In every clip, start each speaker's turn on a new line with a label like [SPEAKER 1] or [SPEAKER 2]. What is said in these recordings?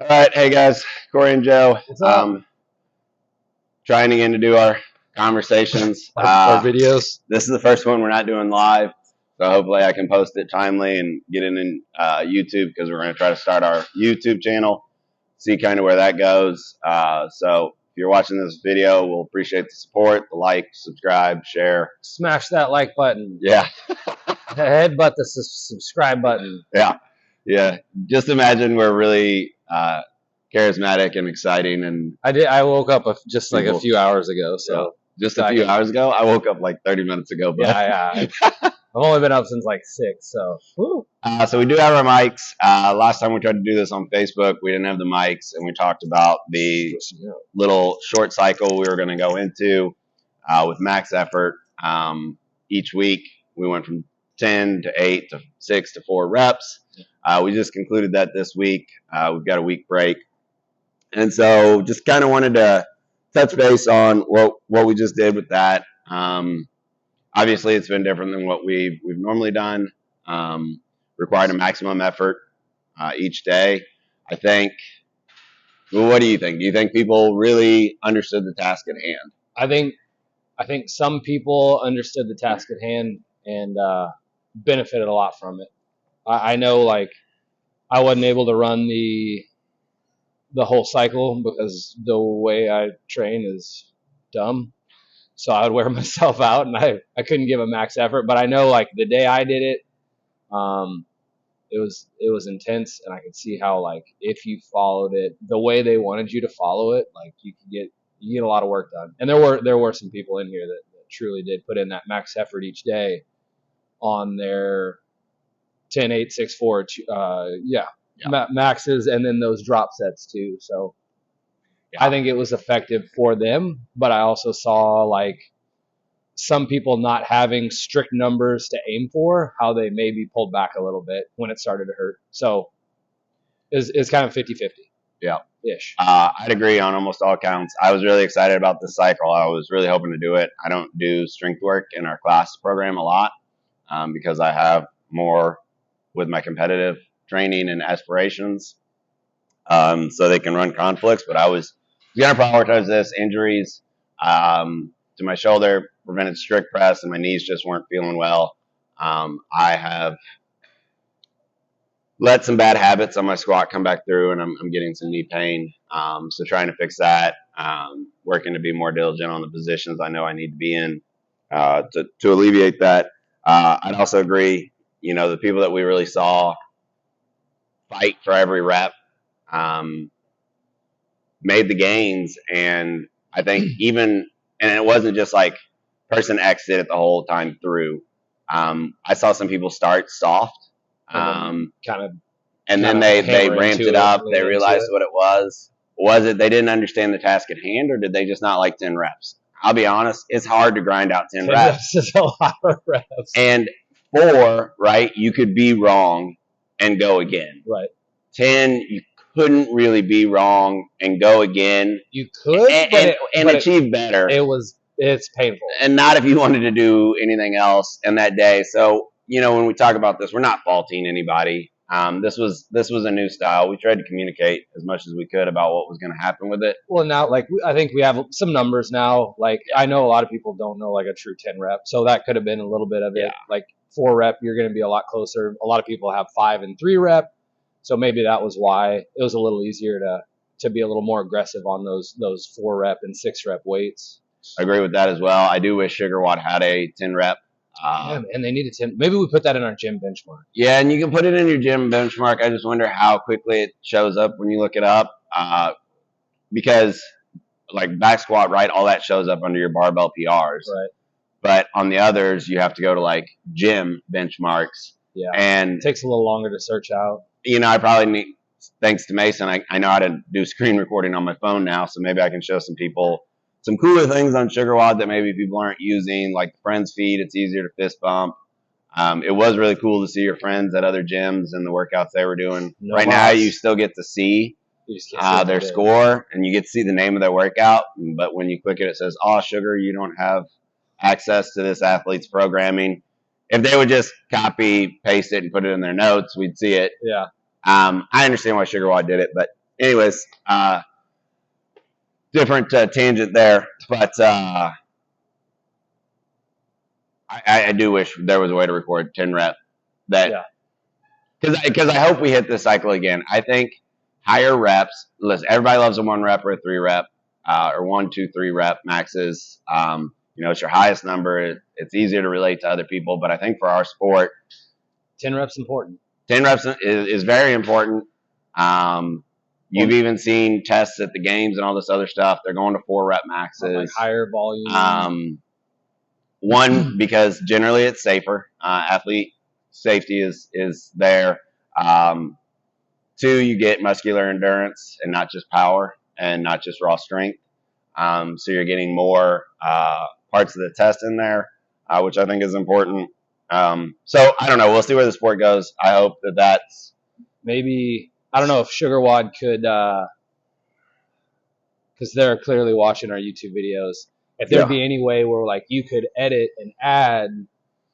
[SPEAKER 1] All right, hey guys, Corey and Joe.
[SPEAKER 2] What's up?
[SPEAKER 1] Trying again to do our conversations.
[SPEAKER 2] Our videos.
[SPEAKER 1] This is the first one we're not doing live, so hopefully I can post it timely and get it in YouTube because we're going to try to start our YouTube channel, see kind of where that goes. So if you're watching this video, we'll appreciate the support, the like, subscribe, share.
[SPEAKER 2] Smash that like button.
[SPEAKER 1] Yeah,
[SPEAKER 2] Headbutt the subscribe button.
[SPEAKER 1] yeah. Just imagine we're really charismatic and exciting and
[SPEAKER 2] I woke up just like a
[SPEAKER 1] People-
[SPEAKER 2] few hours ago, so
[SPEAKER 1] just a few hours ago. I woke up like 30 minutes ago. But
[SPEAKER 2] yeah. I've only been up since like 6, so. Woo.
[SPEAKER 1] So we do have our mics. Last time we tried to do this on Facebook, we didn't have the mics, and we talked about the little short cycle we were going to go into with max effort. Each week we went from 10 to 8 to 6 to 4 reps. We just concluded that this week. We've got a week break. And so just kind of wanted to touch base on what we just did with that. Obviously, it's been different than what we've normally done. Required a maximum effort each day. I think. Well, what do you think? Do you think people really understood the task at hand?
[SPEAKER 2] I think some people understood the task at hand and benefited a lot from it. I know, like, I wasn't able to run the whole cycle because the way I train is dumb. So I would wear myself out and I couldn't give a max effort. But I know, like, the day I did it, it was intense, and I could see how, like, if you followed it the way they wanted you to follow it, like, you get a lot of work done. And there were some people in here that truly did put in that max effort each day on their 10, 8, 6, 4, maxes, and then those drop sets too. So I think it was effective for them, but I also saw, like, some people not having strict numbers to aim for, how they maybe pulled back a little bit when it started to hurt. So it's kind of 50-50.
[SPEAKER 1] Yeah.
[SPEAKER 2] Ish.
[SPEAKER 1] I'd agree on almost all counts. I was really excited about this cycle. I was really hoping to do it. I don't do strength work in our class program a lot because I have more with my competitive training and aspirations, so they can run conflicts. But I was going to prioritize this. Injuries to my shoulder prevented strict press, and my knees just weren't feeling well. I have let some bad habits on my squat come back through, and I'm getting some knee pain. So trying to fix that, working to be more diligent on the positions I know I need to be in to alleviate that. I'd also agree, the people that we really saw fight for every rep made the gains, and I think and it wasn't just like person X did it the whole time through. I saw some people start soft. And then they ramped it up. They realized what it was. Was it they didn't understand the task at hand, or did they just not like 10 reps? I'll be honest, it's hard to grind out 10 reps.
[SPEAKER 2] It's a lot of reps.
[SPEAKER 1] And 4, right, you could be wrong and go again.
[SPEAKER 2] Right.
[SPEAKER 1] 10, you couldn't really be wrong and go again.
[SPEAKER 2] You could,
[SPEAKER 1] and achieve better.
[SPEAKER 2] It's painful.
[SPEAKER 1] And not if you wanted to do anything else in that day. So, when we talk about this, we're not faulting anybody. This was a new style. We tried to communicate as much as we could about what was going to happen with it.
[SPEAKER 2] Well, now, like, I think we have some numbers now. Like, I know a lot of people don't know, like, a true 10 rep. So that could have been a little bit of it.
[SPEAKER 1] Yeah.
[SPEAKER 2] Like, 4 rep, you're going to be a lot closer. A lot of people have 5 and 3 rep. So maybe that was why it was a little easier to be a little more aggressive on those 4 rep and 6 rep weights.
[SPEAKER 1] I agree with that as well. I do wish Sugar Watt had a 10 rep.
[SPEAKER 2] And they need a 10. Maybe we put that in our gym benchmark.
[SPEAKER 1] Yeah, and you can put it in your gym benchmark. I just wonder how quickly it shows up when you look it up. Because, like, back squat, right, all that shows up under your barbell PRs.
[SPEAKER 2] Right.
[SPEAKER 1] But on the others, you have to go to, like, gym benchmarks.
[SPEAKER 2] Yeah.
[SPEAKER 1] And
[SPEAKER 2] it takes a little longer to search out.
[SPEAKER 1] I probably need, thanks to Mason, I know how to do screen recording on my phone now, so maybe I can show some people some cooler things on Sugar Watt that maybe people aren't using, like the friends feed. It's easier to fist bump. It was really cool to see your friends at other gyms and the workouts they were doing. Right now, you still get to see their score, and you get to see the name of their workout. But when you click it, it says, "Oh, Sugar, you don't have access to this athlete's programming." If they would just copy, paste it, and put it in their notes, we'd see it.
[SPEAKER 2] Yeah.
[SPEAKER 1] I understand why Sugar Watt did it, but anyways, different tangent there, but I do wish there was a way to record 10 rep that because I hope we hit this cycle again. I think higher reps. Listen, everybody loves a 1 rep or a 3 rep or 1, 2, 3 rep maxes. It's your highest number. It's easier to relate to other people, but I think for our sport,
[SPEAKER 2] 10 reps important.
[SPEAKER 1] 10 reps is very important. You've even seen tests at the games and all this other stuff. They're going to 4 rep maxes,
[SPEAKER 2] like higher volume.
[SPEAKER 1] One, because generally it's safer. Athlete safety is there. 2, you get muscular endurance and not just power and not just raw strength. So you're getting more parts of the test in there, which I think is important. So I don't know. We'll see where the sport goes. I hope that's
[SPEAKER 2] maybe. I don't know if Sugar Wad could, because they're clearly watching our YouTube videos. If there'd be any way where like you could edit and add,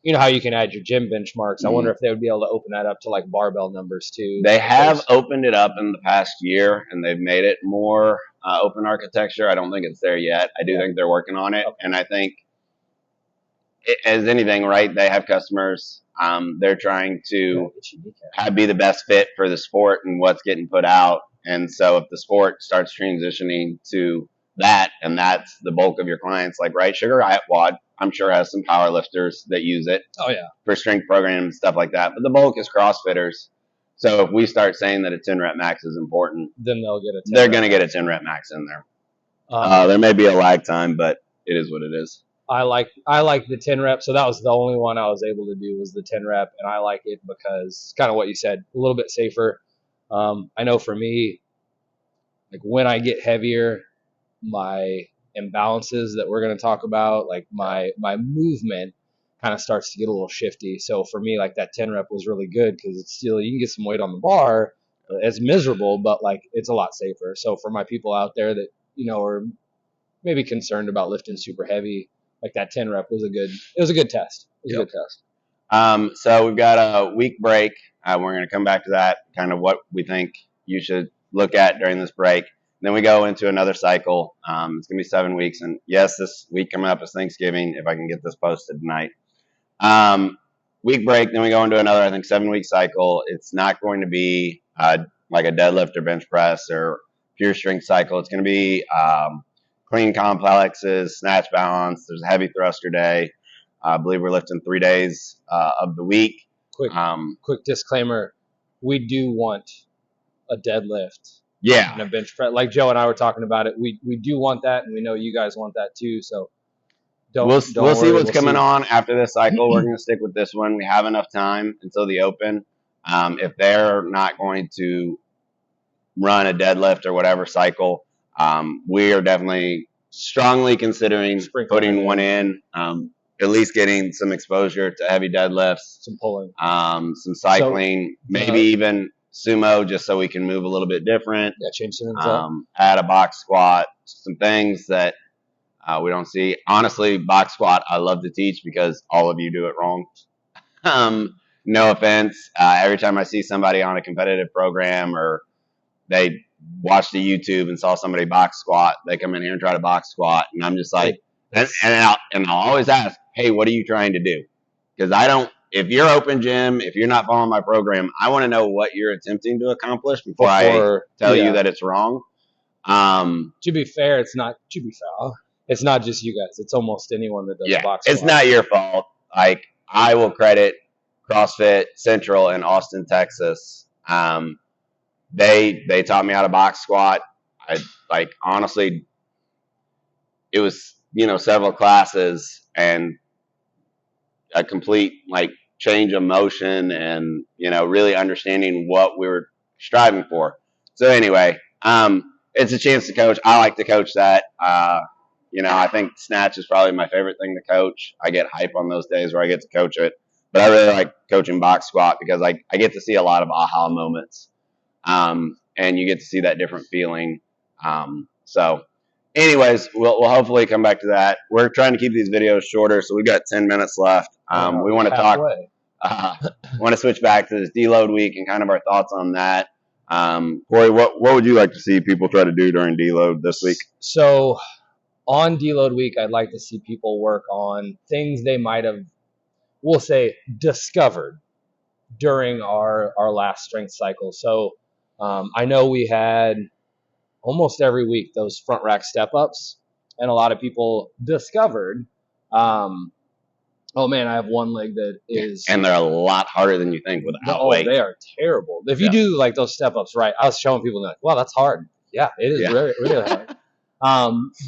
[SPEAKER 2] you know how you can add your gym benchmarks. I wonder if they would be able to open that up to like barbell numbers too.
[SPEAKER 1] They have opened it up in the past year, and they've made it more open architecture. I don't think it's there yet. I do think they're working on it, and I think, as anything, right? They have customers. They're trying to be the best fit for the sport and what's getting put out. And so if the sport starts transitioning to that, and that's the bulk of your clients, like, right, Sugar Wad, I'm sure has some power lifters that use it for strength programs and stuff like that. But the bulk is CrossFitters. So if we start saying that a 10 rep max is important,
[SPEAKER 2] then
[SPEAKER 1] they're going to get a 10 rep max in there. There may be a lag time, but it is what it is.
[SPEAKER 2] I like the 10 rep, so that was the only one I was able to do was the 10 rep, and I like it because kind of what you said, a little bit safer. I know for me, like when I get heavier, my imbalances that we're going to talk about, like my movement kind of starts to get a little shifty. So for me, like that 10 rep was really good because it's still, you can get some weight on the bar. It's miserable, but like it's a lot safer. So for my people out there that, are maybe concerned about lifting super heavy, like that 10 rep was a good test. It was a good test.
[SPEAKER 1] So we've got a week break. We're going to come back to that, kind of what we think you should look at during this break. Then we go into another cycle. It's going to be 7 weeks. And yes, this week coming up is Thanksgiving, if I can get this posted tonight. Week break, then we go into another, I think, 7-week cycle. It's not going to be like a deadlift or bench press or pure strength cycle. It's going to be clean complexes, snatch balance. There's a heavy thruster day. I believe we're lifting 3 days of the week.
[SPEAKER 2] Quick disclaimer: we do want a deadlift.
[SPEAKER 1] Yeah.
[SPEAKER 2] And a bench press. Like Joe and I were talking about it. We do want that, and we know you guys want that too. So
[SPEAKER 1] we'll see what's coming on after this cycle. We're going to stick with this one. We have enough time until the open. If they're not going to run a deadlift or whatever cycle, we are definitely strongly considering putting one in, at least getting some exposure to heavy deadlifts,
[SPEAKER 2] some pulling,
[SPEAKER 1] some cycling, maybe even sumo, just so we can move a little bit different.
[SPEAKER 2] Yeah, change things up.
[SPEAKER 1] Add a box squat, some things that we don't see. Honestly, box squat, I love to teach because all of you do it wrong. No offense. Every time I see somebody on a competitive program or they watched the YouTube and saw somebody box squat, they come in here and try to box squat, and I'm just like, and I'll always ask, hey, what are you trying to do? Because if you're open gym, if you're not following my program, I want to know what you're attempting to accomplish before I tell you that it's wrong.
[SPEAKER 2] To be fair, it's not just you guys. It's almost anyone that does box squat.
[SPEAKER 1] It's not your fault. Like, I will credit CrossFit Central in Austin, Texas. They taught me how to box squat. Honestly, it was, several classes and a complete change of motion and, really understanding what we were striving for. So anyway, it's a chance to coach. I like to coach that. I think snatch is probably my favorite thing to coach. I get hype on those days where I get to coach it, but I really like coaching box squat because I get to see a lot of aha moments. And you get to see that different feeling. So anyways, we'll hopefully come back to that. We're trying to keep these videos shorter, so we've got 10 minutes left. We want to talk, want to switch back to this Deload week and kind of our thoughts on that. Corey, what would you like to see people try to do during deload this week?
[SPEAKER 2] So on deload week, I'd like to see people work on things they might have, we'll say, discovered during our last strength cycle. So I know we had almost every week those front rack step ups, and a lot of people discovered, oh man, I have one leg that is,
[SPEAKER 1] and they're a lot harder than you think without weight.
[SPEAKER 2] They are terrible. If you do like those step ups right, I was showing people like, wow, that's hard. Yeah, it is really, really hard.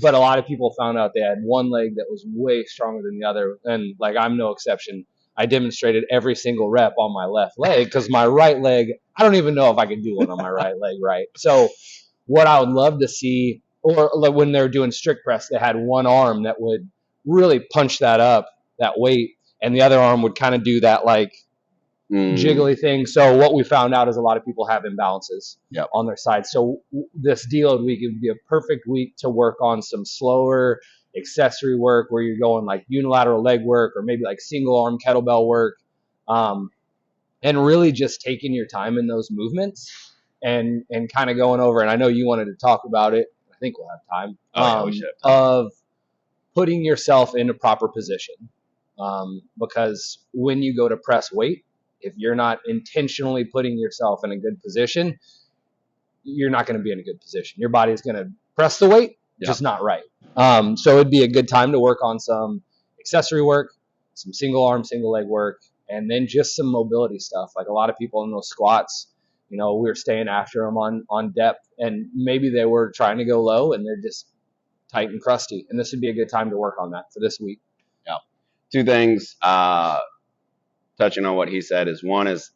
[SPEAKER 2] But a lot of people found out they had one leg that was way stronger than the other, and like I'm no exception. I demonstrated every single rep on my left leg because my right leg, I don't even know if I could do one on my right leg, right? So what I would love to see, or like when they were doing strict press, they had one arm that would really punch that up, that weight, and the other arm would kind of do that like jiggly thing. So what we found out is a lot of people have imbalances on their side. So this deload week, it would be a perfect week to work on some slower accessory work where you're going like unilateral leg work or maybe like single arm kettlebell work, and really just taking your time in those movements and kind of going over. And I know you wanted to talk about it. I think we'll have time.
[SPEAKER 1] We should.
[SPEAKER 2] Of putting yourself in a proper position, because when you go to press weight, if you're not intentionally putting yourself in a good position, you're not going to be in a good position. Your body's going to press the weight, just not right. So it'd be a good time to work on some accessory work, some single arm, single leg work, and then just some mobility stuff. Like a lot of people in those squats, we were staying after them on depth, and maybe they were trying to go low and they're just tight and crusty. And this would be a good time to work on that for this week.
[SPEAKER 1] Yeah. Two things, touching on what he said is one is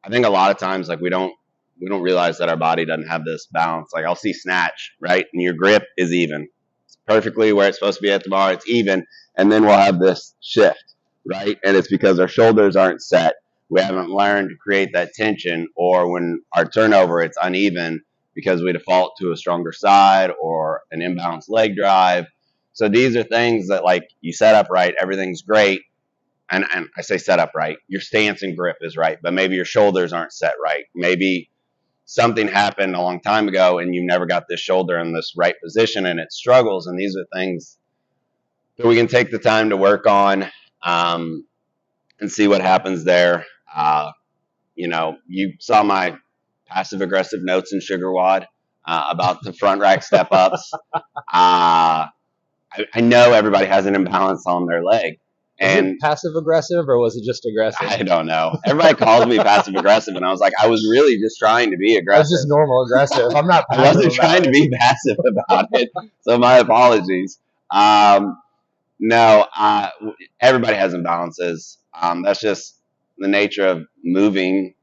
[SPEAKER 1] I think a lot of times like we don't realize that our body doesn't have this balance. Like I'll see snatch, right? And your grip is even. It's perfectly where it's supposed to be at the bar. It's even. And then we'll have this shift, right? And it's because our shoulders aren't set. We haven't learned to create that tension, or when our turnover, it's uneven because we default to a stronger side or an imbalanced leg drive. So these are things that like you set up right, everything's great. And I say set up right, your stance and grip is right, but maybe your shoulders aren't set right. Maybe something happened a long time ago and you never got this shoulder in this right position and it struggles. And these are things that we can take the time to work on, and see what happens there. You saw my passive aggressive notes in Sugar Wad about the front rack step ups. I know everybody has an imbalance on their leg.
[SPEAKER 2] And was it passive aggressive or was it just aggressive?
[SPEAKER 1] I don't know. Everybody calls me passive aggressive, and I was like, I was really just trying to be aggressive.
[SPEAKER 2] I was just normal aggressive. I'm not.
[SPEAKER 1] I wasn't trying to be passive about it. So my apologies. No, everybody has imbalances. That's just the nature of moving.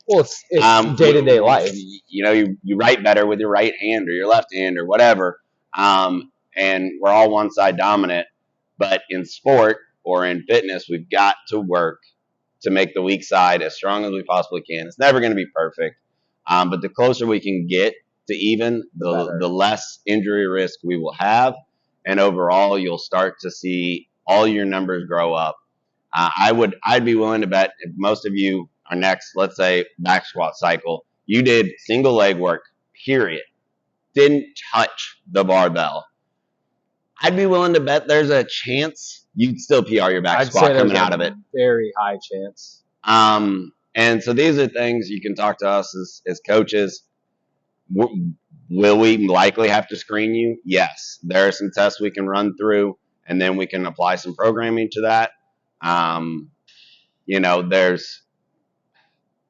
[SPEAKER 2] Well, it's day-to-day life.
[SPEAKER 1] You write better with your right hand or your left hand or whatever. And we're all one side dominant. But in sport or in fitness, we've got to work to make the weak side as strong as we possibly can. It's never going to be perfect. But the closer we can get to even, the less injury risk we will have. And overall, you'll start to see all your numbers grow up. I'd be willing to bet if most of you are next, let's say, back squat cycle, you did single leg work, period. Didn't touch the barbell. I'd be willing to bet there's a chance you'd still PR your back squat coming out of it.
[SPEAKER 2] Very high chance.
[SPEAKER 1] And so these are things you can talk to us as coaches. Will we likely have to screen you? Yes. There are some tests we can run through, and then we can apply some programming to that.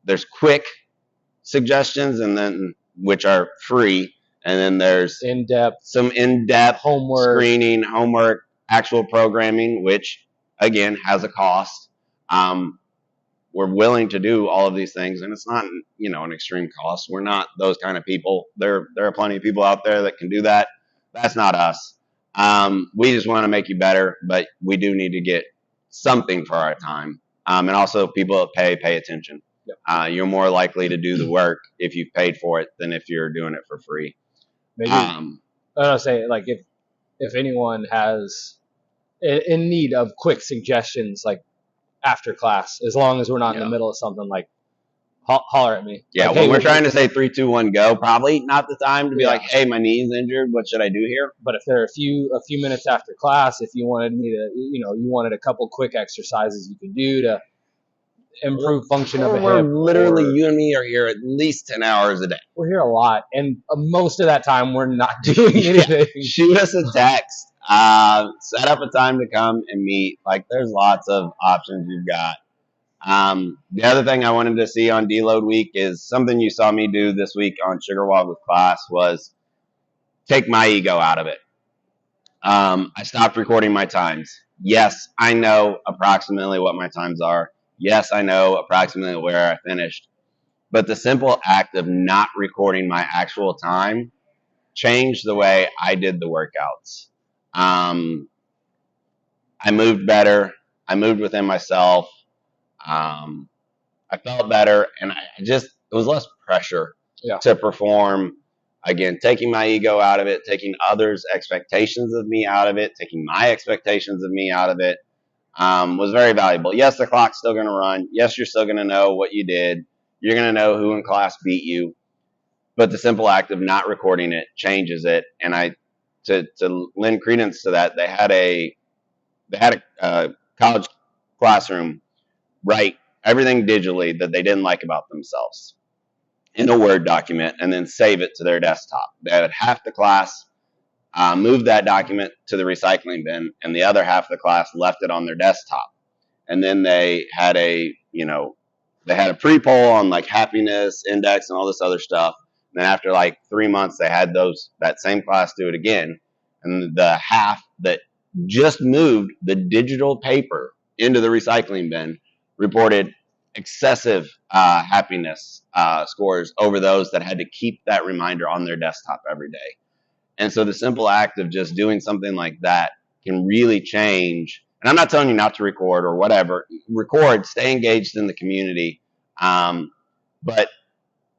[SPEAKER 1] There's quick suggestions, and then which are free. And then there's some in-depth
[SPEAKER 2] homework,
[SPEAKER 1] screening, homework, actual programming, which again has a cost. We're willing to do all of these things, and it's not, an extreme cost. We're not those kind of people. There are plenty of people out there that can do that. That's not us. We just want to make you better, but we do need to get something for our time. And also, people that pay attention. Yep. You're more likely to do the work if you've paid for it than if you're doing it for free.
[SPEAKER 2] Maybe I don't say like if anyone has in need of quick suggestions like after class, as long as we're not in the middle of something like holler at me.
[SPEAKER 1] Yeah,
[SPEAKER 2] Like,
[SPEAKER 1] when
[SPEAKER 2] hey,
[SPEAKER 1] we're trying to say 3, 2, 1, go, probably not the time to be
[SPEAKER 2] Yeah.
[SPEAKER 1] like, hey, my knee's injured. What should I do here?
[SPEAKER 2] But if there are a few minutes after class, if you wanted me to, you wanted a couple quick exercises you could do to improve function of the
[SPEAKER 1] We're
[SPEAKER 2] hip.
[SPEAKER 1] literally, you and me are here at least 10 hours a day.
[SPEAKER 2] We're here a lot, and most of that time we're not doing anything.
[SPEAKER 1] Shoot us a text. Set up a time to come and meet. Like, there's lots of options you've got. The other thing I wanted to see on Deload week is something you saw me do this week on Sugar with class was take my ego out of it. I stopped recording my times. Yes, I know approximately what my times are. Yes, I know approximately where I finished. But the simple act of not recording my actual time changed the way I did the workouts. I moved better. I moved within myself. I felt better, and it was less pressure to perform. Again, taking my ego out of it, taking others' expectations of me out of it, taking my expectations of me out of it, was very valuable. Yes, the clock's still going to run. Yes, you're still going to know what you did. You're going to know who in class beat you. But the simple act of not recording it changes it. And to lend credence to that, they had a college classroom write everything digitally that they didn't like about themselves in a Word document and then save it to their desktop. They had half the class move that document to the recycling bin, and the other half of the class left it on their desktop. And then they had a pre-poll on like happiness index and all this other stuff. And then after like 3 months, they had that same class do it again. And the half that just moved the digital paper into the recycling bin reported excessive happiness scores over those that had to keep that reminder on their desktop every day. And so the simple act of just doing something like that can really change. And I'm not telling you not to record or whatever. Record, stay engaged in the community. But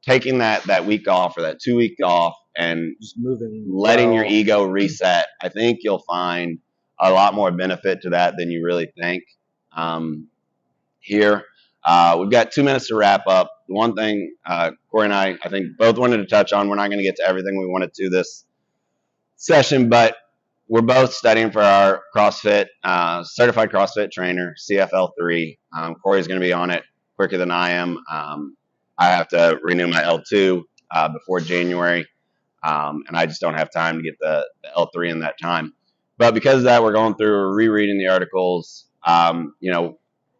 [SPEAKER 1] taking that week off or that 2 week off and
[SPEAKER 2] just moving,
[SPEAKER 1] letting your ego reset, I think you'll find a lot more benefit to that than you really think. Here, we've got 2 minutes to wrap up. The one thing Corey and I think, both wanted to touch on, we're not going to get to everything we wanted to this session, but we're both studying for our CrossFit, certified CrossFit trainer, CFL3. Corey's going to be on it quicker than I am. I have to renew my L2 before January, and I just don't have time to get the L3 in that time. But because of that, we're going through rereading the articles.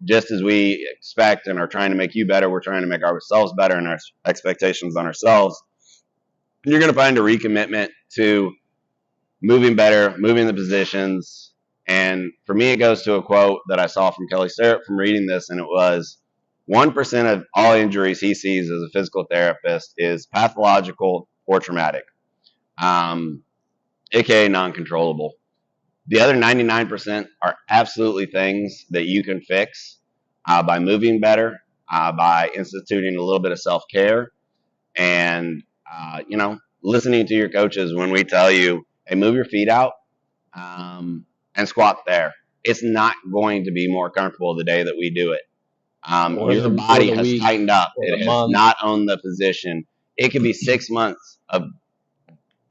[SPEAKER 1] Just as we expect and are trying to make you better, we're trying to make ourselves better and our expectations on ourselves. And you're going to find a recommitment to moving better, moving the positions. And for me, it goes to a quote that I saw from Kelly Starrett from reading this, and it was 1% of all injuries he sees as a physical therapist is pathological or traumatic, aka non-controllable. The other 99% are absolutely things that you can fix by moving better, by instituting a little bit of self-care, and listening to your coaches when we tell you, hey, move your feet out and squat there. It's not going to be more comfortable the day that we do it. Your body has tightened up. It has not owned the position. It could be 6 months of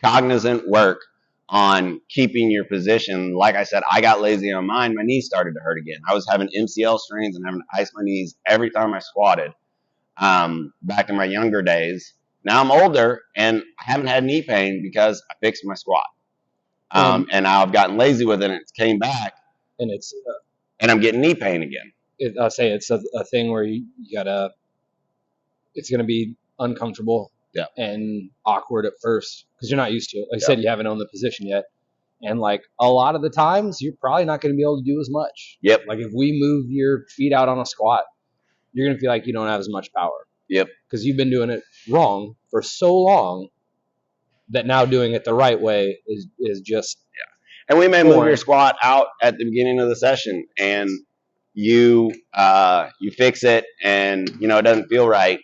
[SPEAKER 1] cognizant work on keeping your position. Like I said, I got lazy on mine. My knees started to hurt again. I was having MCL strains and having to ice my knees every time I squatted back in my younger days. Now I'm older and I haven't had knee pain because I fixed my squat. And now I've gotten lazy with it and it came back.
[SPEAKER 2] And
[SPEAKER 1] I'm getting knee pain again.
[SPEAKER 2] I'll say it's a thing where you gotta, it's going to be uncomfortable and awkward at first because you're not used to it. Like I said, you haven't owned the position yet. And like a lot of the times, you're probably not going to be able to do as much.
[SPEAKER 1] Yep.
[SPEAKER 2] Like if we move your feet out on a squat, you're going to feel like you don't have as much power.
[SPEAKER 1] Yep.
[SPEAKER 2] Because you've been doing it wrong for so long that now doing it the right way is just.
[SPEAKER 1] Yeah. And we may move your squat out at the beginning of the session and you fix it and, it doesn't feel right.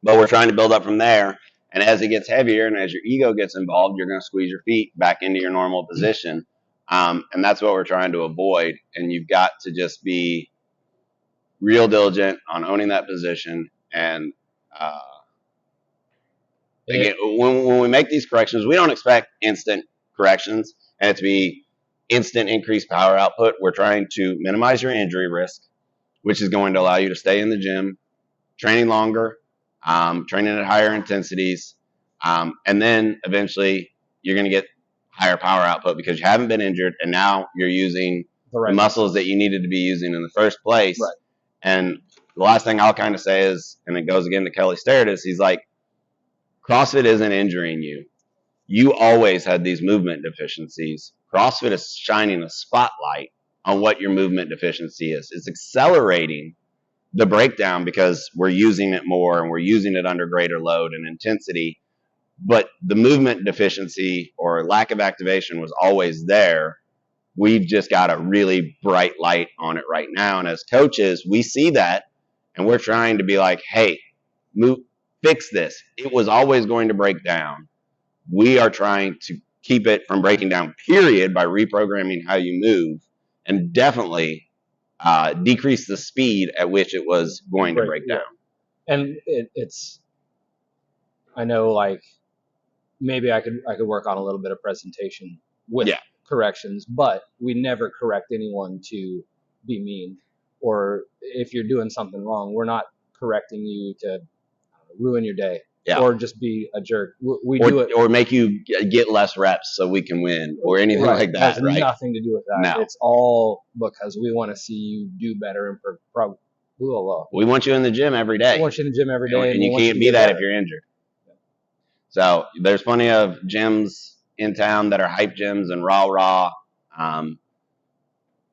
[SPEAKER 1] But we're trying to build up from there. And as it gets heavier and as your ego gets involved, you're going to squeeze your feet back into your normal position. And that's what we're trying to avoid. And you've got to just be real diligent on owning that position And again, when we make these corrections, we don't expect instant corrections and it to be instant increased power output. We're trying to minimize your injury risk, which is going to allow you to stay in the gym, training longer, training at higher intensities, and then eventually you're going to get higher power output because you haven't been injured and now you're using the muscles that you needed to be using in the first place.
[SPEAKER 2] Right.
[SPEAKER 1] And the last thing I'll kind of say is, and it goes again to Kelly Staritis, he's like, CrossFit isn't injuring you. You always had these movement deficiencies. CrossFit is shining a spotlight on what your movement deficiency is. It's accelerating the breakdown because we're using it more and we're using it under greater load and intensity. But the movement deficiency or lack of activation was always there. We've just got a really bright light on it right now. And as coaches, we see that and we're trying to be like, hey, fix this. It was always going to break down. We are trying to keep it from breaking down, period, by reprogramming how you move and definitely decrease the speed at which it was going to break down.
[SPEAKER 2] And it's, I know, like, maybe I could work on a little bit of presentation with corrections, but we never correct anyone to be mean. Or if you're doing something wrong, we're not correcting you to ruin your day or just be a jerk. We do it,
[SPEAKER 1] or make you get less reps so we can win, or anything like that.
[SPEAKER 2] It has nothing to do with that.
[SPEAKER 1] No.
[SPEAKER 2] It's all because we want to see you do better and
[SPEAKER 1] we want you in the gym every day.
[SPEAKER 2] We want you in the gym every day,
[SPEAKER 1] and you can't be that if you're injured. So there's plenty of gyms in town that are hype gyms and rah.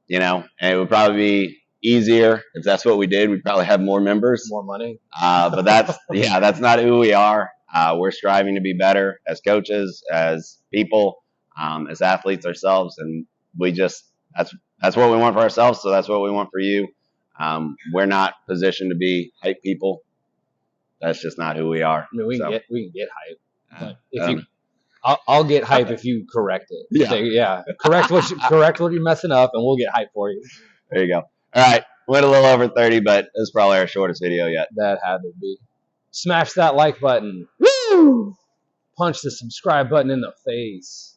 [SPEAKER 1] You know, and it would probably be easier if that's what we did. We'd probably have more members,
[SPEAKER 2] more money.
[SPEAKER 1] But that's that's not who we are. We're striving to be better as coaches, as people, as athletes ourselves, and we just that's what we want for ourselves. So that's what we want for you. We're not positioned to be hype people. That's just not who we are.
[SPEAKER 2] I mean, we can get hype. But if I'll get hype if you correct it.
[SPEAKER 1] Yeah.
[SPEAKER 2] Say, correct what you're messing up, and we'll get hype for you.
[SPEAKER 1] There you go. All right, went a little over 30, but it's probably our shortest video yet.
[SPEAKER 2] That had to be. Smash that like button. Woo! Punch the subscribe button in the face.